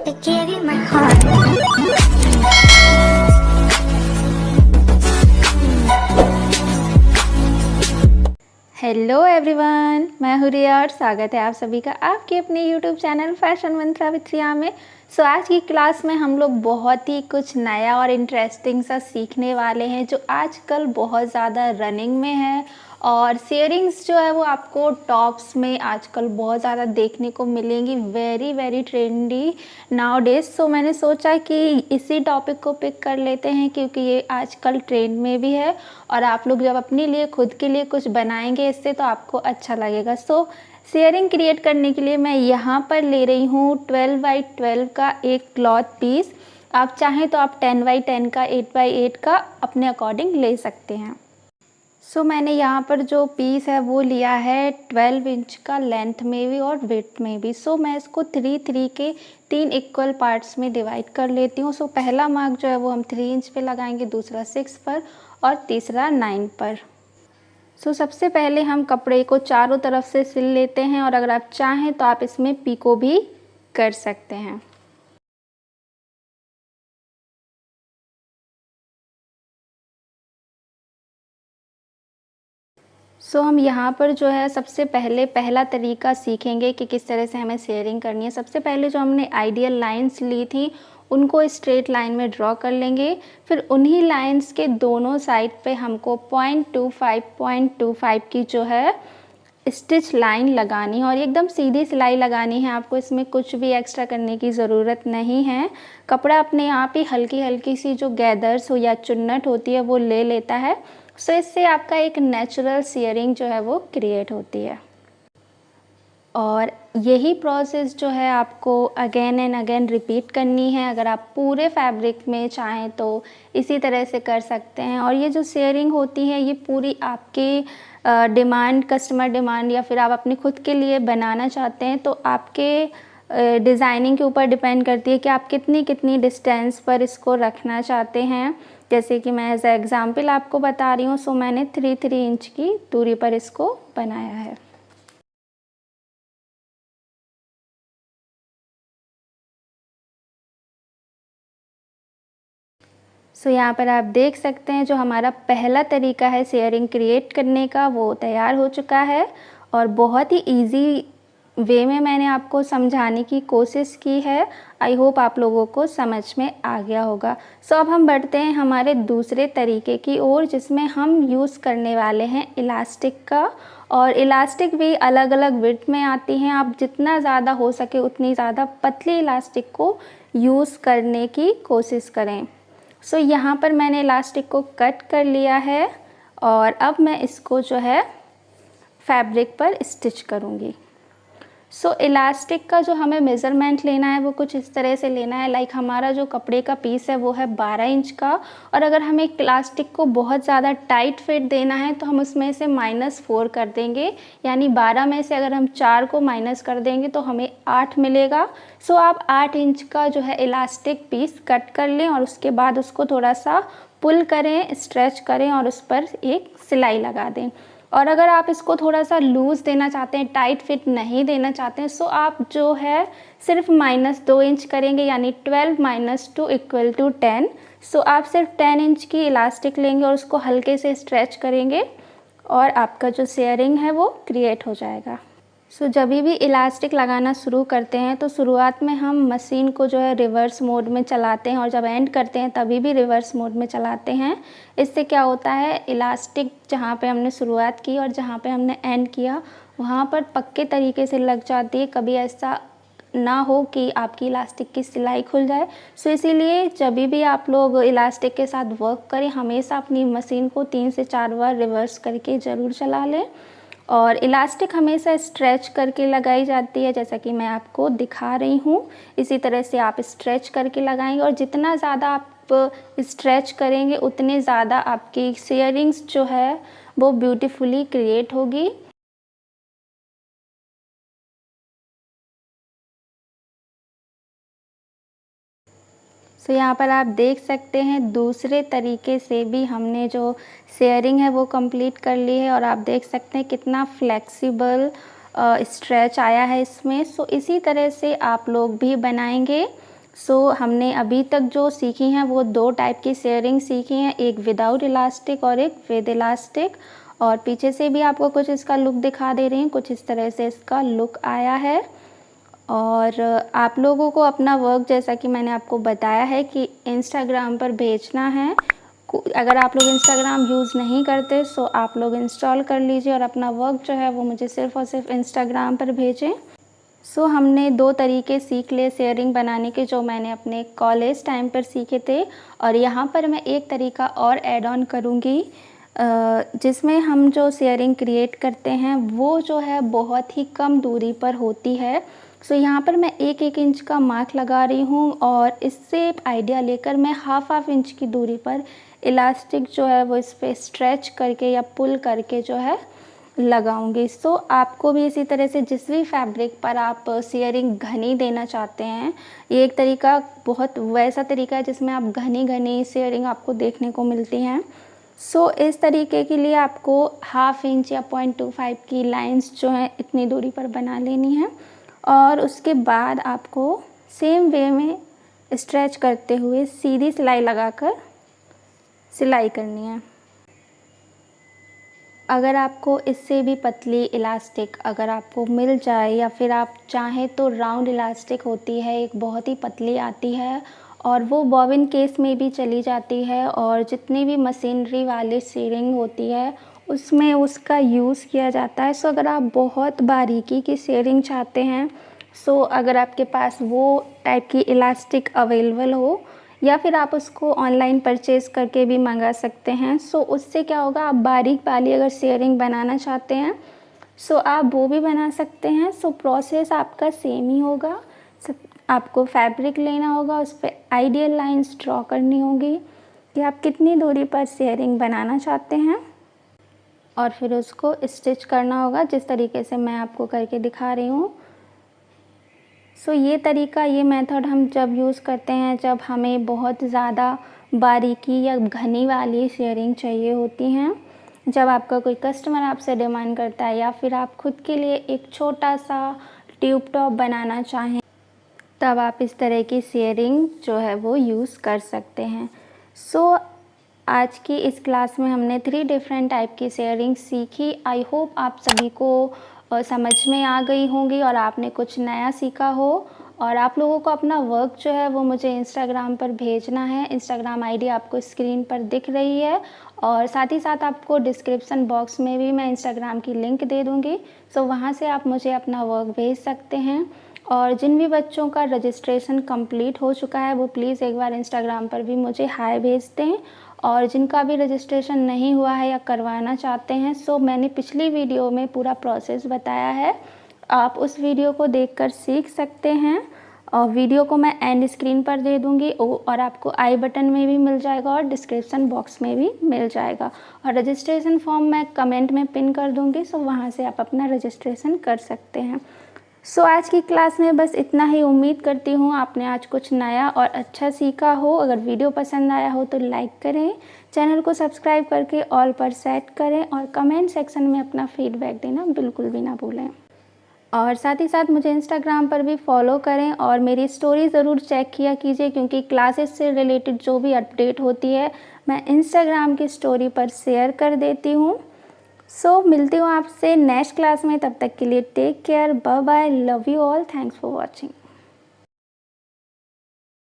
I gave you my heart. Hello everyone, मैं हूँ रिया और स्वागत है आप सभी का आपके अपने YouTube channel fashion Mantra with Riya में। आज की क्लास में हम लोग बहुत ही कुछ नया और इंटरेस्टिंग सा सीखने वाले हैं जो आजकल बहुत ज़्यादा रनिंग में है। और शेयरिंग्स जो है वो आपको टॉप्स में आजकल बहुत ज़्यादा देखने को मिलेंगी, very very trendy nowadays. So मैंने सोचा कि इसी टॉपिक को पिक कर लेते हैं क्योंकि ये आजकल ट्रेंड में भी है और आप लोग जब अपने लिए खुद के लिए कुछ बनाएंगे इससे तो आपको अच्छा लगेगा। शेयरिंग क्रिएट करने के लिए मैं यहाँ पर ले रही हूँ 12x12 का एक क्लॉथ पीस। आप चाहें तो आप 10x10 का 8x8 का अपने अकॉर्डिंग ले सकते हैं। मैंने यहाँ पर जो पीस है वो लिया है 12 इंच का लेंथ में भी और विड्थ में भी। मैं इसको 3 के 3 इक्वल पार्ट्स में डिवाइड कर लेती हूँ। पहला मार्क जो है वो हम 3 इंच पे लगाएंगे, दूसरा 6 पर और तीसरा 9 पर। सबसे पहले हम कपड़े को चारों तरफ से सिल लेते हैं और अगर आप चाहें तो आप इसमें पीको भी कर सकते हैं। हम यहाँ पर जो है सबसे पहले पहला तरीका सीखेंगे कि किस तरह से हमें शेयरिंग करनी है। सबसे पहले जो हमने आइडियल लाइंस ली थी उनको स्ट्रेट लाइन में ड्रॉ कर लेंगे। फिर उन्हीं लाइंस के दोनों साइड पे हमको 0.25 की जो है स्टिच लाइन लगानी है और एकदम सीधी सिलाई लगानी है। आपको इसमें कुछ भी एक्स्ट्रा करने की ज़रूरत नहीं है। कपड़ा अपने आप ही हल्की हल्की सी जो गैदर्स हो या चुन्नट होती है वो ले लेता है। इससे आपका एक नेचुरल शेयरिंग जो है वो क्रिएट होती है। और यही प्रोसेस जो है आपको अगेन एंड अगेन रिपीट करनी है। अगर आप पूरे फैब्रिक में चाहें तो इसी तरह से कर सकते हैं। और ये जो शेयरिंग होती है ये पूरी आपकी डिमांड, कस्टमर डिमांड या फिर आप अपने खुद के लिए बनाना चाहते हैं तो आपके डिज़ाइनिंग के ऊपर डिपेंड करती है कि आप कितनी कितनी डिस्टेंस पर इसको रखना चाहते हैं। जैसे कि मैं एज एग्ज़ाम्पल आपको बता रही हूँ। मैंने 3 इंच की दूरी पर इसको बनाया है। यहाँ पर आप देख सकते हैं जो हमारा पहला तरीका है शेयरिंग क्रिएट करने का वो तैयार हो चुका है और बहुत ही इजी वे में मैंने आपको समझाने की कोशिश की है। आई होप आप लोगों को समझ में आ गया होगा। अब हम बढ़ते हैं हमारे दूसरे तरीके की ओर जिसमें हम यूज़ करने वाले हैं इलास्टिक का। और इलास्टिक भी अलग अलग विड्थ में आती हैं। आप जितना ज़्यादा हो सके उतनी ज़्यादा पतली इलास्टिक को यूज़ करने की कोशिश करें। यहाँ पर मैंने इलास्टिक को कट कर लिया है और अब मैं इसको जो है फैब्रिक पर स्टिच करूँगी। इलास्टिक का जो हमें मेज़रमेंट लेना है वो कुछ इस तरह से लेना है। लाइक हमारा जो कपड़े का पीस है वो है 12 इंच का और अगर हमें इलास्टिक को बहुत ज़्यादा टाइट फिट देना है तो हम उसमें से -4 कर देंगे। यानी 12 में से अगर हम 4 को माइनस कर देंगे तो हमें 8 मिलेगा। आप 8 इंच का जो है इलास्टिक पीस कट कर लें और उसके बाद उसको थोड़ा सा पुल करें, स्ट्रेच करें और उस पर एक सिलाई लगा दें। और अगर आप इसको थोड़ा सा लूज़ देना चाहते हैं, टाइट फिट नहीं देना चाहते हैं आप जो है सिर्फ -2 इंच करेंगे यानी 12 - 2 = 10। आप सिर्फ 10 इंच की इलास्टिक लेंगे और उसको हल्के से स्ट्रेच करेंगे और आपका जो शेयरिंग है वो क्रिएट हो जाएगा। जब भी इलास्टिक लगाना शुरू करते हैं तो शुरुआत में हम मशीन को जो है रिवर्स मोड में चलाते हैं और जब एंड करते हैं तभी भी रिवर्स मोड में चलाते हैं। इससे क्या होता है, इलास्टिक जहाँ पे हमने शुरुआत की और जहाँ पे हमने एंड किया वहाँ पर पक्के तरीके से लग जाती है। कभी ऐसा ना हो कि आपकी इलास्टिक की सिलाई खुल जाए। इसीलिए जब भी आप लोग इलास्टिक के साथ वर्क करें हमेशा अपनी मशीन को 3 से 4 बार रिवर्स करके ज़रूर चला लें। और इलास्टिक हमेशा स्ट्रेच करके लगाई जाती है जैसा कि मैं आपको दिखा रही हूँ। इसी तरह से आप स्ट्रेच करके लगाएंगे और जितना ज़्यादा आप स्ट्रेच करेंगे उतने ज़्यादा आपकी शेयरिंग्स जो है वो ब्यूटीफुली क्रिएट होगी। यहाँ पर आप देख सकते हैं दूसरे तरीके से भी हमने जो शेयरिंग है वो कंप्लीट कर ली है और आप देख सकते हैं कितना फ्लेक्सिबल स्ट्रेच आया है इसमें। इसी तरह से आप लोग भी बनाएंगे हमने अभी तक जो सीखी हैं वो 2 टाइप की शेयरिंग सीखी हैं, एक विदाउट इलास्टिक और एक विद इलास्टिक। और पीछे से भी आपको कुछ इसका लुक दिखा दे रही हूँ, कुछ इस तरह से इसका लुक आया है। और आप लोगों को अपना वर्क, जैसा कि मैंने आपको बताया है कि इंस्टाग्राम पर भेजना है। अगर आप लोग इंस्टाग्राम यूज़ नहीं करते सो आप लोग इंस्टॉल कर लीजिए और अपना वर्क जो है वो मुझे सिर्फ़ और सिर्फ इंस्टाग्राम पर भेजें। हमने 2 तरीके सीख लिए शेयरिंग बनाने के, जो मैंने अपने कॉलेज टाइम पर सीखे थे। और यहाँ पर मैं एक तरीका और ऐड ऑन करूँगी, जिसमें हम जो शेयरिंग क्रिएट करते हैं वो जो है बहुत ही कम दूरी पर होती है। यहाँ पर मैं 1-1 इंच का मार्क लगा रही हूँ और इससे आइडिया लेकर मैं हाफ इंच की दूरी पर इलास्टिक जो है वो इस पर स्ट्रेच करके या पुल करके जो है लगाऊंगी। आपको भी इसी तरह से जिस भी फैब्रिक पर आप शेयरिंग घनी देना चाहते हैं, ये एक तरीका बहुत वैसा तरीका है जिसमें आप घनी घनी शेयरिंग आपको देखने को मिलती हैं। इस तरीके के लिए आपको हाफ इंच या 0.25 की लाइंस जो हैं इतनी दूरी पर बना लेनी है। और उसके बाद आपको सेम वे में स्ट्रेच करते हुए सीधी सिलाई लगाकर सिलाई करनी है। अगर आपको इससे भी पतली इलास्टिक अगर आपको मिल जाए, या फिर आप चाहें तो राउंड इलास्टिक होती है, एक बहुत ही पतली आती है और वो बॉबिन केस में भी चली जाती है। और जितनी भी मशीनरी वाली शेयरिंग होती है उसमें उसका यूज़ किया जाता है। अगर आप बहुत बारीकी की शेयरिंग चाहते हैं, अगर आपके पास वो टाइप की इलास्टिक अवेलेबल हो, या फिर आप उसको ऑनलाइन परचेज़ करके भी मंगा सकते हैं। उससे क्या होगा, आप बारीक वाली अगर शेयरिंग बनाना चाहते हैं आप वो भी बना सकते हैं। प्रोसेस आपका सेम ही होगा। आपको फैब्रिक लेना होगा, उस पर आइडियल लाइंस ड्रॉ करनी होगी कि आप कितनी दूरी पर शेयरिंग बनाना चाहते हैं, और फिर उसको स्टिच करना होगा जिस तरीके से मैं आपको करके दिखा रही हूँ। ये तरीका, ये मेथड हम जब यूज़ करते हैं जब हमें बहुत ज़्यादा बारीकी या घनी वाली शेयरिंग चाहिए होती हैं, जब आपका कोई कस्टमर आपसे डिमांड करता है, या फिर आप खुद के लिए एक छोटा सा ट्यूब टॉप बनाना चाहें, तब आप इस तरह की शेयरिंग जो है वो यूज़ कर सकते हैं। आज की इस क्लास में हमने 3 डिफरेंट टाइप की शेयरिंग सीखी। आई होप आप सभी को समझ में आ गई होंगी और आपने कुछ नया सीखा हो। और आप लोगों को अपना वर्क जो है वो मुझे इंस्टाग्राम पर भेजना है। इंस्टाग्राम आईडी आपको स्क्रीन पर दिख रही है, और साथ ही साथ आपको डिस्क्रिप्शन बॉक्स में भी मैं इंस्टाग्राम की लिंक दे दूँगी। वहाँ से आप मुझे अपना वर्क भेज सकते हैं। और जिन भी बच्चों का रजिस्ट्रेशन कंप्लीट हो चुका है वो प्लीज़ एक बार इंस्टाग्राम पर भी मुझे हाय भेज दें। और जिनका भी रजिस्ट्रेशन नहीं हुआ है या करवाना चाहते हैं, मैंने पिछली वीडियो में पूरा प्रोसेस बताया है, आप उस वीडियो को देखकर सीख सकते हैं। और वीडियो को मैं एंड स्क्रीन पर दे दूँगी, और आपको आई बटन में भी मिल जाएगा और डिस्क्रिप्शन बॉक्स में भी मिल जाएगा। और रजिस्ट्रेशन फॉर्म मैं कमेंट में पिन कर दूँगी, वहाँ से आप अपना रजिस्ट्रेशन कर सकते हैं। आज की क्लास में बस इतना ही। उम्मीद करती हूँ आपने आज कुछ नया और अच्छा सीखा हो। अगर वीडियो पसंद आया हो तो लाइक करें, चैनल को सब्सक्राइब करके ऑल पर सेट करें, और कमेंट सेक्शन में अपना फीडबैक देना बिल्कुल भी ना भूलें। और साथ ही साथ मुझे इंस्टाग्राम पर भी फॉलो करें और मेरी स्टोरी ज़रूर चेक किया कीजिए, क्योंकि क्लासेस से रिलेटेड जो भी अपडेट होती है मैं इंस्टाग्राम की स्टोरी पर शेयर कर देती हूँ। मिलती हूँ आपसे नेक्स्ट क्लास में। तब तक के लिए take care, bye bye, love you all, thanks for watching.